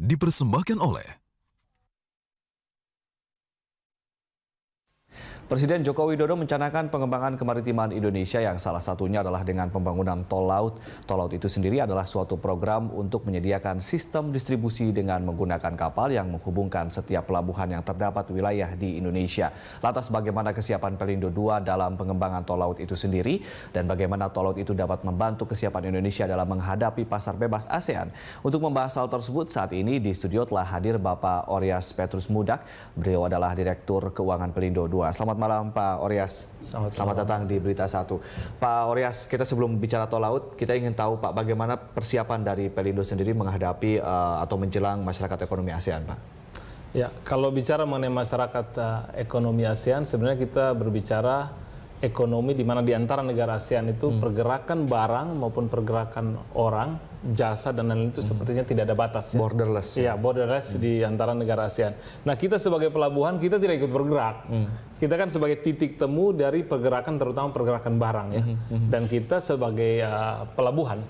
dipersembahkan oleh Presiden Joko Widodo mencanangkan pengembangan kemaritiman Indonesia yang salah satunya adalah dengan pembangunan tol laut. Tol laut itu sendiri adalah suatu program untuk menyediakan sistem distribusi dengan menggunakan kapal yang menghubungkan setiap pelabuhan yang terdapat wilayah di Indonesia. Lantas bagaimana kesiapan Pelindo II dalam pengembangan tol laut itu sendiri dan bagaimana tol laut itu dapat membantu kesiapan Indonesia dalam menghadapi pasar bebas ASEAN. Untuk membahas hal tersebut saat ini di studio telah hadir Bapak Oryas Petrus Mudak. Beliau adalah Direktur Keuangan Pelindo II. Selamat malam Pak Oryas. Selamat datang di Berita Satu. Pak Oryas, kita sebelum bicara tol laut, kita ingin tahu Pak bagaimana persiapan dari Pelindo sendiri menghadapi atau menjelang masyarakat ekonomi ASEAN, Pak? Ya, kalau bicara mengenai masyarakat ekonomi ASEAN, sebenarnya kita berbicara ekonomi di mana di antara negara ASEAN itu pergerakan barang maupun pergerakan orang, jasa dan lain-lain itu sepertinya tidak ada batas. Ya? Borderless. Ya, borderless di antara negara ASEAN. Nah, kita sebagai pelabuhan kita tidak ikut bergerak. Kita kan sebagai titik temu dari pergerakan, terutama pergerakan barang ya. Dan kita sebagai pelabuhan,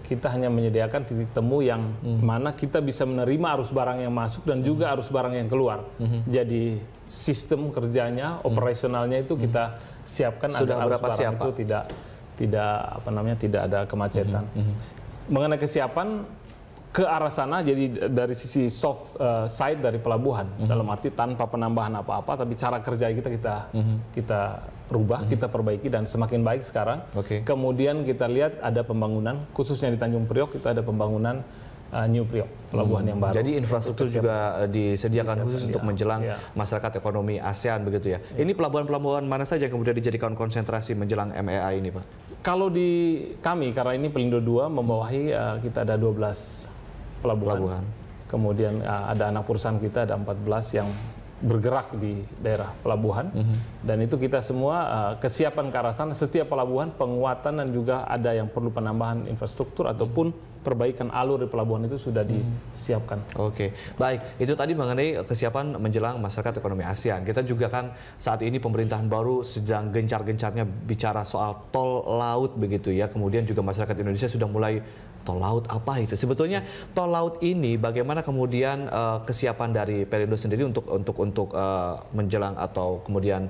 kita hanya menyediakan titik temu yang mana kita bisa menerima arus barang yang masuk dan juga arus barang yang keluar. Jadi sistem kerjanya, operasionalnya itu kita siapkan agar arus barang itu tidak ada kemacetan. Mengenai kesiapan ke arah sana, jadi dari sisi soft side dari pelabuhan, dalam arti tanpa penambahan apa-apa, tapi cara kerja kita rubah, kita perbaiki dan semakin baik sekarang. Kemudian kita lihat ada pembangunan, khususnya di Tanjung Priok itu ada pembangunan New Priok, pelabuhan yang baru. Jadi infrastruktur juga disediakan khusus untuk menjelang masyarakat ekonomi ASEAN begitu ya. Ini pelabuhan-pelabuhan mana saja yang kemudian dijadikan konsentrasi menjelang MEA ini, Pak? Kalau di kami, karena ini Pelindo II membawahi kita ada 12 pelabuhan. Kemudian ada anak perusahaan kita ada 14 yang bergerak di daerah pelabuhan. Dan itu kita semua kesiapan ke arah sana, setiap pelabuhan penguatan dan juga ada yang perlu penambahan infrastruktur ataupun perbaikan alur di pelabuhan itu sudah disiapkan. Oke, baik. Itu tadi mengenai kesiapan menjelang masyarakat ekonomi ASEAN. Kita juga kan saat ini pemerintahan baru sedang gencar-gencarnya bicara soal tol laut begitu ya. Kemudian juga masyarakat Indonesia sudah mulai tol laut apa itu? Sebetulnya tol laut ini bagaimana kemudian kesiapan dari Pelindo sendiri untuk menjelang atau kemudian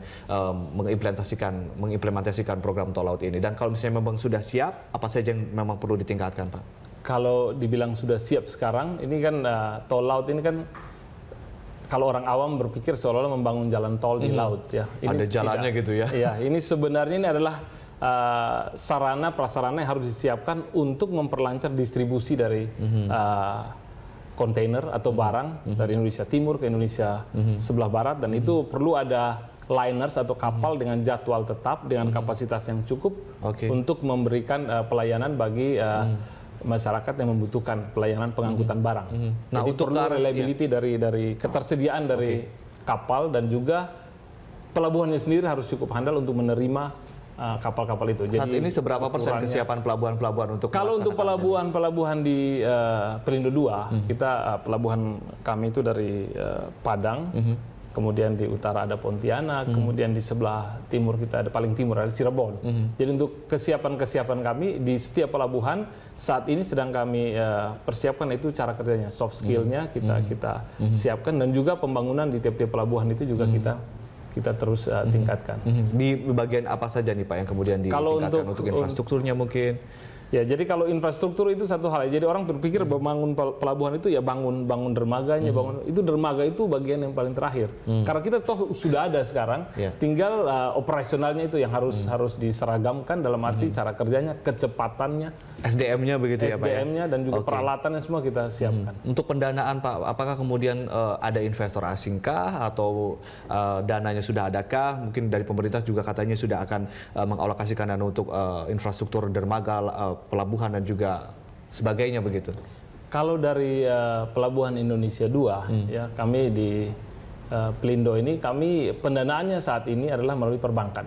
mengimplementasikan program tol laut ini? Dan kalau misalnya memang sudah siap, apa saja yang memang perlu ditingkatkan, Pak? Kalau dibilang sudah siap sekarang, ini kan tol laut ini kan kalau orang awam berpikir seolah-olah membangun jalan tol di laut ya. Ini ada jalannya gitu ya? Iya, ini sebenarnya ini adalah sarana prasarana yang harus disiapkan untuk memperlancar distribusi dari kontainer atau barang dari Indonesia Timur ke Indonesia sebelah barat, dan itu perlu ada liners atau kapal dengan jadwal tetap dengan kapasitas yang cukup untuk memberikan pelayanan bagi masyarakat yang membutuhkan pelayanan pengangkutan barang. Nah, jadi perlu reliability dari ketersediaan dari kapal, dan juga pelabuhannya sendiri harus cukup handal untuk menerima kapal-kapal itu. Saat ini seberapa persen kesiapan pelabuhan-pelabuhan untuk kalau untuk pelabuhan di Pelindo II, kita pelabuhan kami itu dari Padang, kemudian di utara ada Pontianak, kemudian di sebelah timur kita ada paling timur ada Cirebon. Jadi untuk kesiapan kami di setiap pelabuhan saat ini sedang kami persiapkan itu cara kerjanya, soft skillnya kita siapkan, dan juga pembangunan di tiap-tiap pelabuhan itu juga kita terus tingkatkan. Di bagian apa saja nih Pak yang kemudian ditingkatkan untuk infrastrukturnya mungkin? Ya, jadi kalau infrastruktur itu satu hal. Jadi orang berpikir membangun pelabuhan itu ya bangun dermaganya, itu dermaga itu bagian yang paling terakhir. Karena kita toh sudah ada sekarang, tinggal operasionalnya itu yang harus diseragamkan dalam arti cara kerjanya, kecepatannya, SDM-nya begitu ya Pak? SDM-nya dan juga peralatannya semua kita siapkan. Untuk pendanaan Pak, apakah kemudian ada investor asingkah atau dananya sudah adakah? Mungkin dari pemerintah juga katanya sudah akan mengalokasikan dana untuk infrastruktur dermaga, pelabuhan dan juga sebagainya begitu. Kalau dari Pelabuhan Indonesia II, ya kami di Pelindo ini kami pendanaannya saat ini adalah melalui perbankan.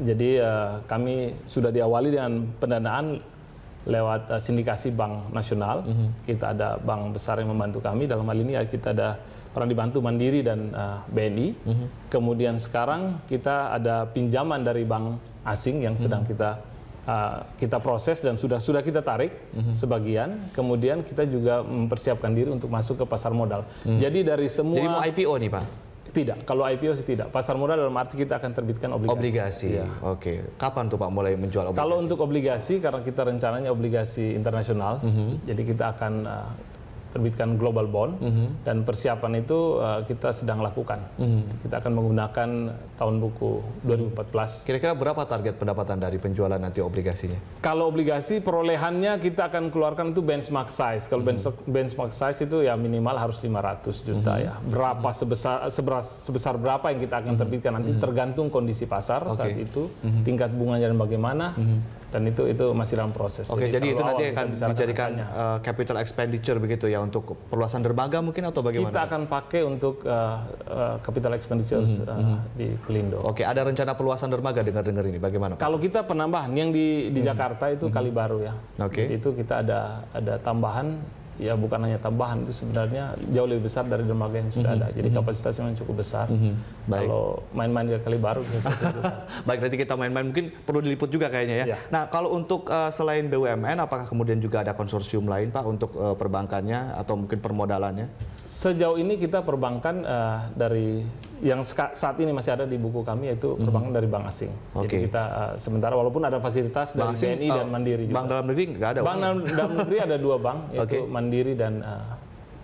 Jadi kami sudah diawali dengan pendanaan lewat sindikasi bank nasional. Kita ada bank besar yang membantu kami. Dalam hal ini ya kita ada pernah dibantu Mandiri dan BNI. Kemudian sekarang kita ada pinjaman dari bank asing yang sedang kita kita proses dan sudah kita tarik sebagian, kemudian kita juga mempersiapkan diri untuk masuk ke pasar modal. Jadi dari semua... Jadi mau IPO nih Pak? Tidak, kalau IPO sih tidak. Pasar modal dalam arti kita akan terbitkan obligasi. Obligasi, ya. Oke. Kapan tuh Pak mulai menjual obligasi? Kalau untuk obligasi, karena kita rencananya obligasi internasional, jadi kita akan terbitkan global bond, dan persiapan itu kita sedang lakukan. Kita akan menggunakan tahun buku 2014. Kira-kira berapa target pendapatan dari penjualan nanti obligasinya? Kalau obligasi perolehannya kita akan keluarkan itu benchmark size. Kalau benchmark size itu ya minimal harus 500 juta ya. Berapa sebesar berapa yang kita akan terbitkan nanti tergantung kondisi pasar saat itu, tingkat bunganya dan bagaimana. Dan itu masih dalam proses. Oke, jadi itu nanti akan dijadikan capital expenditure begitu ya untuk perluasan dermaga mungkin atau bagaimana? Kita akan pakai untuk capital expenditure di Pelindo. Oke, ada rencana perluasan dermaga dengar-dengar ini bagaimana Pak? Kalau kita penambahan yang di Jakarta itu Kali Baru ya. Oke. Jadi itu kita ada tambahan. Ya bukan hanya tambahan, itu sebenarnya jauh lebih besar dari dermaga yang sudah ada. Jadi kapasitasnya memang cukup besar. Kalau main-main ke Kali Baru bisa saya Baik, nanti kita main-main mungkin perlu diliput juga kayaknya ya. Nah, kalau untuk selain BUMN, apakah kemudian juga ada konsorsium lain Pak untuk perbankannya atau mungkin permodalannya? Sejauh ini kita perbankan dari yang saat ini masih ada di buku kami, yaitu perbankan dari bank asing. Jadi kita sementara walaupun ada fasilitas dari BNI dan Mandiri juga. Bank dalam negeri nggak ada? Bank dalam negeri ada 2 bank, yaitu Mandiri dan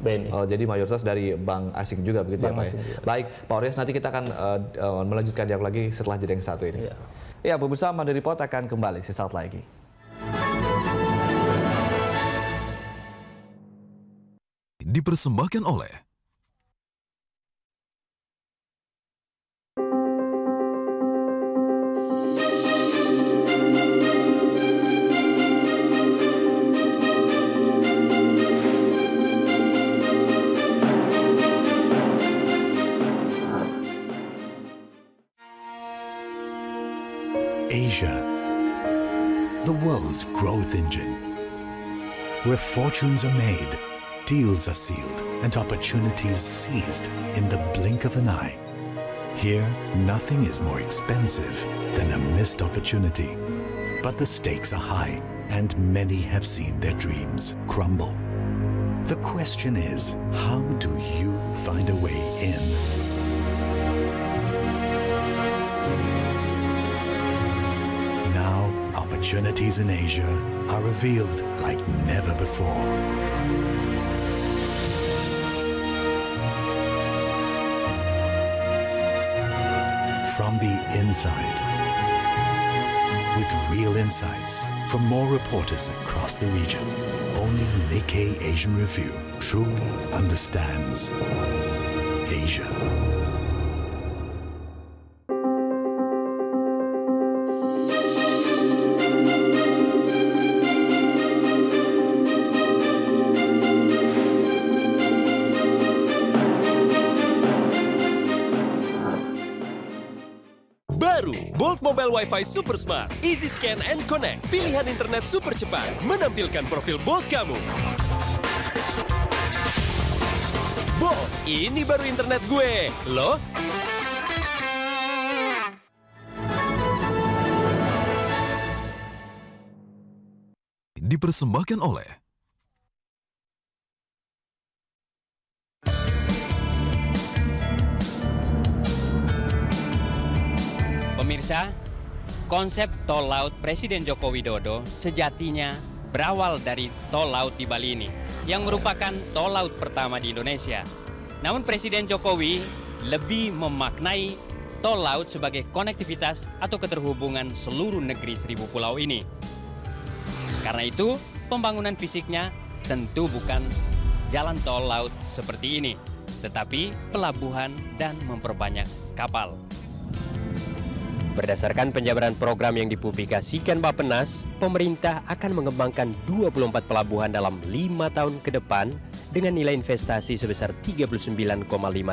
BNI. Oh, jadi mayoritas dari bank asing juga begitu bank ya Pak? Asing, ya? Baik, Pak Oryas, nanti kita akan melanjutkan dialog lagi setelah jeda yang satu ini. Ya, pemirsa, Mandiri Report akan kembali sesaat lagi. Dipersembahkan oleh Asia, the world's growth engine, where fortunes are made, deals are sealed, and opportunities seized in the blink of an eye. Here, nothing is more expensive than a missed opportunity. But the stakes are high, and many have seen their dreams crumble. The question is, how do you find a way in? Now, opportunities in Asia are revealed like never before. From the inside, with real insights from more reporters across the region, only Nikkei Asian Review truly understands Asia. Bolt Mobile Wi-Fi Super Smart, Easy Scan and Connect, pilihan internet super cepat, menampilkan profil Bolt kamu. Bolt, ini baru internet gue, loh. Dipersembahkan oleh Pemirsa, konsep tol laut Presiden Joko Widodo sejatinya berawal dari tol laut di Bali ini, yang merupakan tol laut pertama di Indonesia. Namun Presiden Jokowi lebih memaknai tol laut sebagai konektivitas atau keterhubungan seluruh negeri 1000 pulau ini. Karena itu, pembangunan fisiknya tentu bukan jalan tol laut seperti ini, tetapi pelabuhan dan memperbanyak kapal. Berdasarkan penjabaran program yang dipublikasikan Bappenas, pemerintah akan mengembangkan 24 pelabuhan dalam 5 tahun ke depan dengan nilai investasi sebesar 39,5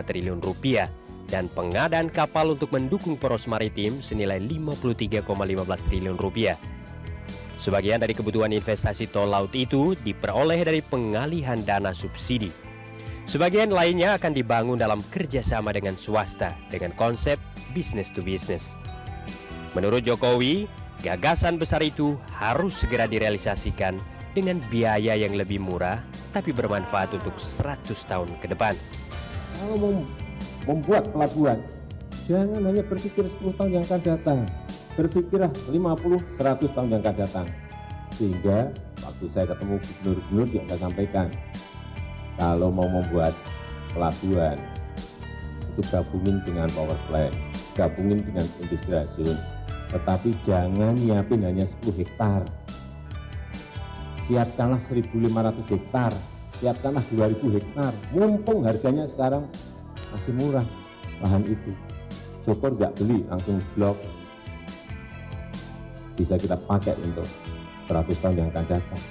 triliun rupiah dan pengadaan kapal untuk mendukung poros maritim senilai 53,15 triliun rupiah. Sebagian dari kebutuhan investasi tol laut itu diperoleh dari pengalihan dana subsidi. Sebagian lainnya akan dibangun dalam kerjasama dengan swasta dengan konsep business to business. Menurut Jokowi, Gagasan besar itu harus segera direalisasikan dengan biaya yang lebih murah tapi bermanfaat untuk 100 tahun ke depan. Kalau mau membuat pelabuhan, jangan hanya berpikir 10 tahun yang akan datang. Berpikirlah 50-100 tahun yang akan datang. Sehingga waktu saya ketemu gubernur-gubernur juga saya sampaikan, kalau mau membuat pelabuhan, itu gabungin dengan power plant, gabungin dengan industrialisasi, tetapi jangan nyiapin hanya 10 hektar. Siapkanlah 1.500 hektar, siapkanlah 2.000 hektar. Mumpung harganya sekarang masih murah lahan itu. Syukur nggak beli, langsung blok. Bisa kita pakai untuk 100 tahun yang akan datang.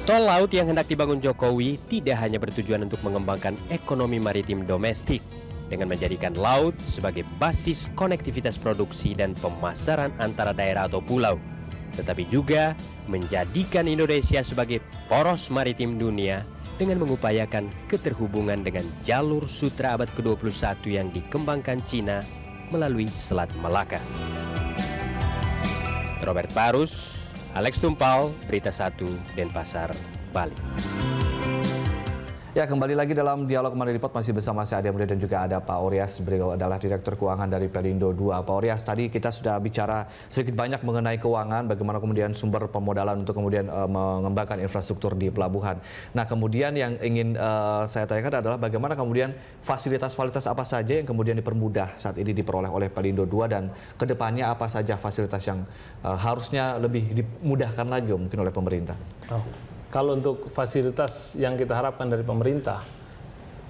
Tol laut yang hendak dibangun Jokowi tidak hanya bertujuan untuk mengembangkan ekonomi maritim domestik dengan menjadikan laut sebagai basis konektivitas produksi dan pemasaran antara daerah atau pulau, tetapi juga menjadikan Indonesia sebagai poros maritim dunia dengan mengupayakan keterhubungan dengan jalur sutra abad ke-21 yang dikembangkan Cina melalui Selat Malaka. Robert Barus, Alex Tumpal, Berita 1, Denpasar, Bali. Ya, kembali lagi dalam dialog Money Report masih bersama saya Ade Mulia dan juga ada Pak Oryas, beliau adalah Direktur Keuangan dari Pelindo II. Pak Oryas, tadi kita sudah bicara sedikit banyak mengenai keuangan, bagaimana kemudian sumber pemodalan untuk kemudian mengembangkan infrastruktur di pelabuhan. Nah, kemudian yang ingin saya tanyakan adalah bagaimana kemudian fasilitas-fasilitas apa saja yang kemudian dipermudah saat ini diperoleh oleh Pelindo II dan kedepannya apa saja fasilitas yang harusnya lebih dimudahkan lagi mungkin oleh pemerintah. Kalau untuk fasilitas yang kita harapkan dari pemerintah,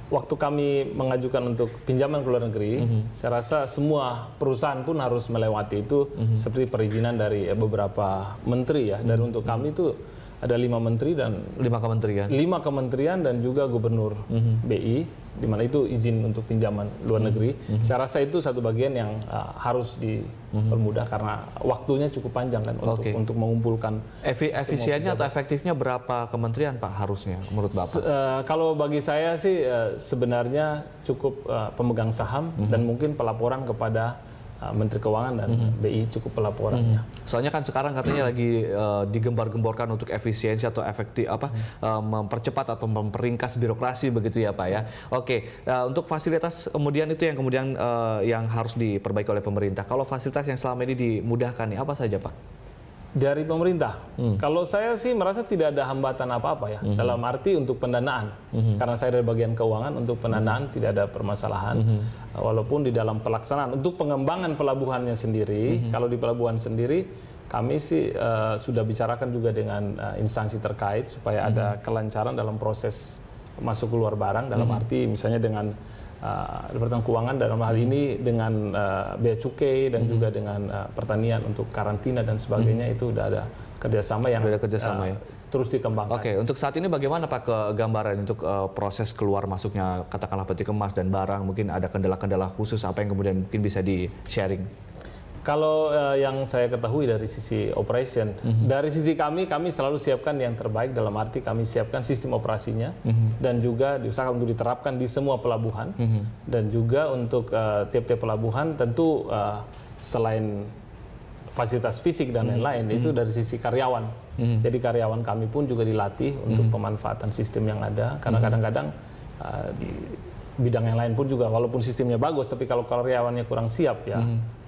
waktu kami mengajukan untuk pinjaman ke luar negeri, saya rasa semua perusahaan pun harus melewati itu seperti perizinan dari beberapa menteri ya. Dan untuk kami itu ada 5 menteri dan 5 kementerian dan juga gubernur BI, di mana itu izin untuk pinjaman luar negeri. Saya rasa itu satu bagian yang harus dipermudah karena waktunya cukup panjang kan untuk mengumpulkan. Efisiennya atau efektifnya berapa kementerian Pak harusnya menurut Bapak? Kalau bagi saya sih sebenarnya cukup pemegang saham dan mungkin pelaporan kepada Menteri Keuangan dan BI cukup pelaporannya. Soalnya kan sekarang katanya lagi digembar-gemborkan untuk efisiensi atau efektif mempercepat atau memperingkas birokrasi begitu ya Pak ya. Oke, untuk fasilitas kemudian itu yang kemudian yang harus diperbaiki oleh pemerintah. Kalau fasilitas yang selama ini dimudahkan nih apa saja Pak? Dari pemerintah, kalau saya sih merasa tidak ada hambatan apa-apa ya, dalam arti untuk pendanaan. Karena saya dari bagian keuangan, untuk pendanaan tidak ada permasalahan. Walaupun di dalam pelaksanaan, untuk pengembangan pelabuhannya sendiri, kalau di pelabuhan sendiri, kami sih sudah bicarakan juga dengan instansi terkait supaya ada kelancaran dalam proses masuk keluar barang, dalam arti misalnya dengan Departemen Keuangan dalam hal ini dengan bea cukai dan juga dengan pertanian untuk karantina dan sebagainya itu udah ada kerjasama yang terus dikembangkan. Oke, untuk saat ini bagaimana Pak kegambaran untuk proses keluar masuknya katakanlah peti kemas dan barang, mungkin ada kendala-kendala khusus apa yang kemudian mungkin bisa di-sharing? Kalau yang saya ketahui dari sisi operation, dari sisi kami selalu siapkan yang terbaik dalam arti kami siapkan sistem operasinya dan juga diusahakan untuk diterapkan di semua pelabuhan dan juga untuk tiap-tiap pelabuhan tentu selain fasilitas fisik dan lain-lain itu dari sisi karyawan. Jadi karyawan kami pun juga dilatih untuk pemanfaatan sistem yang ada karena kadang-kadang di bidang yang lain pun juga walaupun sistemnya bagus tapi kalau karyawannya kurang siap ya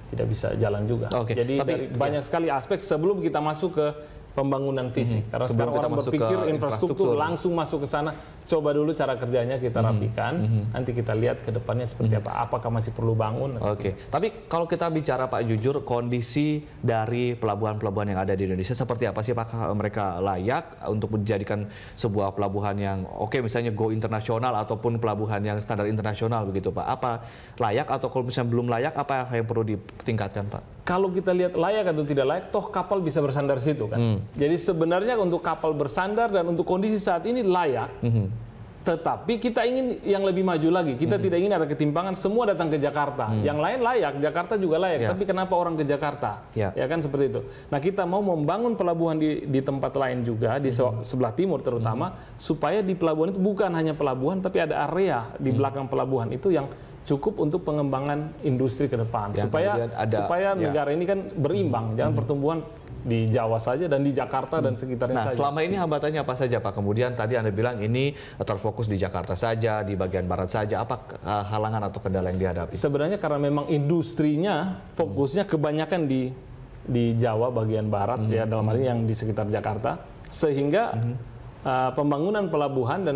tidak bisa jalan juga. Jadi dari banyak sekali aspek sebelum kita masuk ke pembangunan fisik. Karena sekarang orang berpikir infrastruktur langsung masuk ke sana. Coba dulu cara kerjanya kita rapikan. Nanti kita lihat ke depannya seperti apa. Apakah masih perlu bangun? Tapi kalau kita bicara Pak jujur, kondisi dari pelabuhan-pelabuhan yang ada di Indonesia seperti apa sih? Apakah mereka layak untuk menjadikan sebuah pelabuhan yang misalnya go internasional ataupun pelabuhan yang standar internasional begitu Pak? Apa layak atau kalau misalnya belum layak apa yang perlu ditingkatkan Pak? Kalau kita lihat layak atau tidak layak, toh kapal bisa bersandar situ kan. Jadi sebenarnya untuk kapal bersandar dan untuk kondisi saat ini layak. Tetapi kita ingin yang lebih maju lagi. Kita tidak ingin ada ketimpangan. Semua datang ke Jakarta. Yang lain layak, Jakarta juga layak. Tapi kenapa orang ke Jakarta? Ya kan seperti itu. Nah kita mau membangun pelabuhan di tempat lain juga di sebelah timur terutama supaya di pelabuhan itu bukan hanya pelabuhan tapi ada area di belakang pelabuhan itu yang cukup untuk pengembangan industri ke depan, Yang supaya negara ini kan berimbang, jangan pertumbuhan di Jawa saja dan di Jakarta dan sekitarnya saja. Nah, selama ini hambatannya apa saja, Pak? Kemudian tadi Anda bilang ini terfokus di Jakarta saja, di bagian barat saja. Apa halangan atau kendala yang dihadapi? Sebenarnya karena memang industrinya fokusnya kebanyakan di Jawa bagian barat, ya, dalam hal ini yang di sekitar Jakarta, sehingga pembangunan pelabuhan dan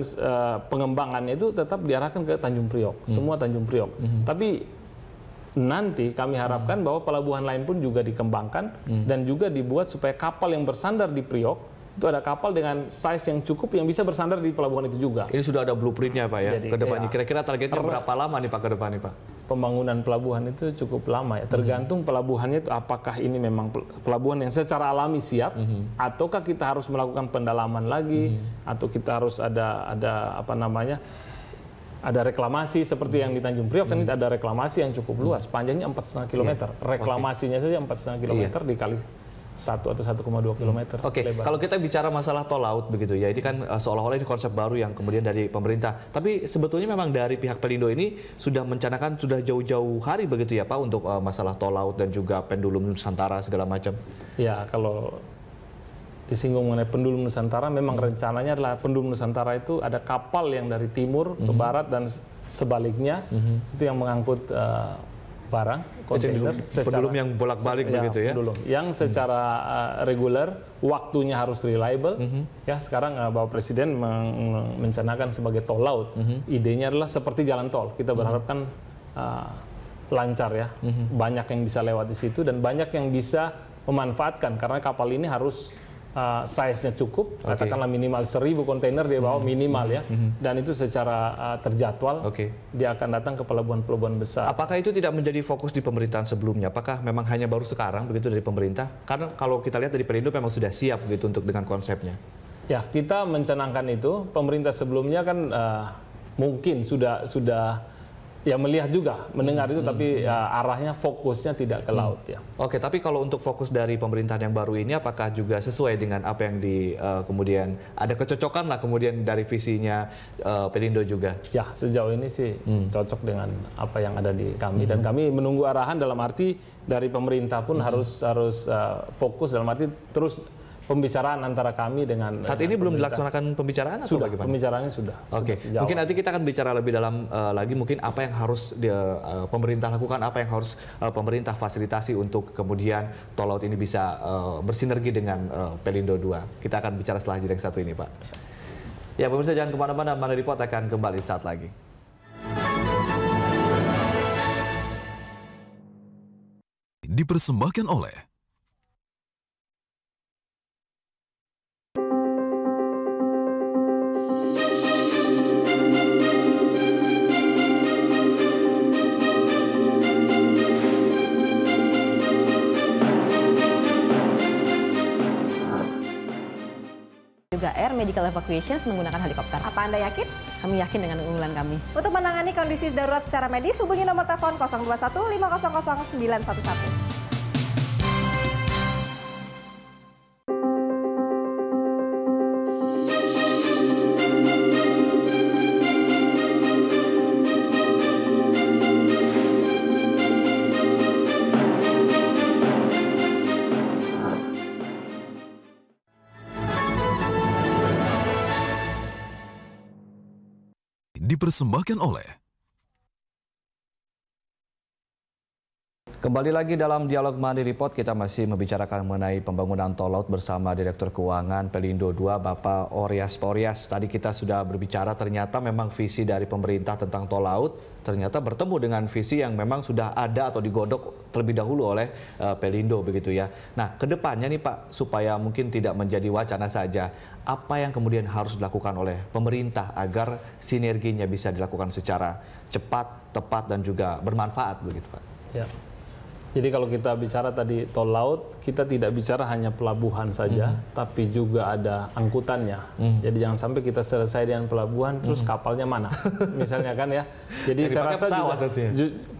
pengembangannya itu tetap diarahkan ke Tanjung Priok, semua Tanjung Priok. Tapi nanti kami harapkan bahwa pelabuhan lain pun juga dikembangkan dan juga dibuat supaya kapal yang bersandar di Priok itu ada kapal dengan size yang cukup yang bisa bersandar di pelabuhan itu juga. Ini sudah ada blueprintnya, Pak, ya, ke depannya. Ya, kira-kira targetnya berapa lama nih, Pak, ke depan nih, Pak? Pembangunan pelabuhan itu cukup lama, ya. Tergantung pelabuhannya itu apakah ini memang pelabuhan yang secara alami siap, ataukah kita harus melakukan pendalaman lagi, atau kita harus ada apa namanya, ada reklamasi seperti yang di Tanjung Priok, kan ada reklamasi yang cukup luas, panjangnya 4,5 km. Reklamasinya saja 4,5 km dikali 1 atau 1,2 km. Oke, kalau kita bicara masalah tol laut begitu ya, ini kan seolah-olah ini konsep baru yang kemudian dari pemerintah. Tapi sebetulnya memang dari pihak Pelindo ini sudah mencanangkan sudah jauh-jauh hari begitu ya, Pak, untuk masalah tol laut dan juga pendulum Nusantara segala macam. Ya, kalau disinggung mengenai pendulum Nusantara, memang rencananya adalah pendulum Nusantara itu ada kapal yang dari timur ke barat dan sebaliknya, itu yang mengangkut barang, kontainer. Pendulum yang bolak-balik begitu ya? Pendulum, yang secara reguler, waktunya harus reliable. Ya, sekarang Bapak Presiden mencanangkan sebagai tol laut. Idenya adalah seperti jalan tol. Kita berharapkan lancar ya, banyak yang bisa lewat di situ dan banyak yang bisa memanfaatkan karena kapal ini harus size-nya cukup, katakanlah minimal 1.000 kontainer dia bawa minimal ya, dan itu secara terjadwal dia akan datang ke pelabuhan-pelabuhan besar. Apakah itu tidak menjadi fokus di pemerintahan sebelumnya? Apakah memang hanya baru sekarang begitu dari pemerintah? Karena kalau kita lihat dari Pelindo memang sudah siap begitu untuk dengan konsepnya. Ya, kita mencanangkan itu. Pemerintah sebelumnya kan mungkin sudah ya melihat juga, mendengar itu, tapi arahnya fokusnya tidak ke laut ya. Oke, tapi kalau untuk fokus dari pemerintahan yang baru ini, apakah juga sesuai dengan apa yang kemudian ada kecocokan lah kemudian dari visinya Pelindo juga? Ya, sejauh ini sih cocok dengan apa yang ada di kami dan kami menunggu arahan dalam arti dari pemerintah pun harus fokus dalam arti terus pembicaraan antara kami dengan saat ini belum dilaksanakan pembicaraan atau sudah, bagaimana? Pembicaraannya sudah. Oke, mungkin nanti kita akan bicara lebih dalam lagi mungkin apa yang harus pemerintah lakukan, apa yang harus pemerintah fasilitasi untuk kemudian tol laut ini bisa bersinergi dengan Pelindo 2. Kita akan bicara setelah jeda yang satu ini, Pak. Ya, pemirsa jangan kemana-mana, Money Report akan kembali saat lagi. Dipersembahkan oleh juga Air Medical Evacuations menggunakan helikopter. Apa Anda yakin? Kami yakin dengan keunggulan kami. Untuk menangani kondisi darurat secara medis, hubungi nomor telepon 021 500 911. dipersembahkan oleh Kembali lagi dalam Dialog Money Report, kita masih membicarakan mengenai pembangunan tol laut bersama Direktur Keuangan Pelindo 2, Bapak Oryas. Pak Oryas, tadi kita sudah berbicara ternyata memang visi dari pemerintah tentang tol laut ternyata bertemu dengan visi yang memang sudah ada atau digodok terlebih dahulu oleh Pelindo begitu ya. Nah, kedepannya nih Pak, supaya mungkin tidak menjadi wacana saja, apa yang kemudian harus dilakukan oleh pemerintah agar sinerginya bisa dilakukan secara cepat, tepat, dan juga bermanfaat begitu Pak? Ya. Jadi kalau kita bicara tadi tol laut, kita tidak bicara hanya pelabuhan saja, tapi juga ada angkutannya. Jadi jangan sampai kita selesai dengan pelabuhan, terus kapalnya mana, misalnya kan ya. Jadi saya rasa juga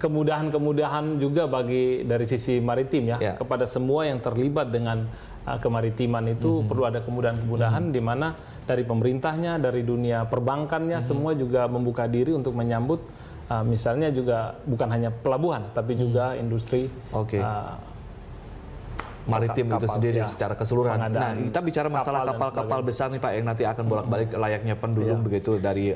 kemudahan-kemudahan juga dari sisi maritim ya, kepada semua yang terlibat dengan kemaritiman itu perlu ada kemudahan-kemudahan di mana dari pemerintahnya, dari dunia perbankannya, semua juga membuka diri untuk menyambut misalnya juga bukan hanya pelabuhan, tapi juga industri maritim itu sendiri secara keseluruhan. Nah, kita bicara masalah kapal-kapal besar nih Pak yang nanti akan bolak-balik layaknya pendulum begitu dari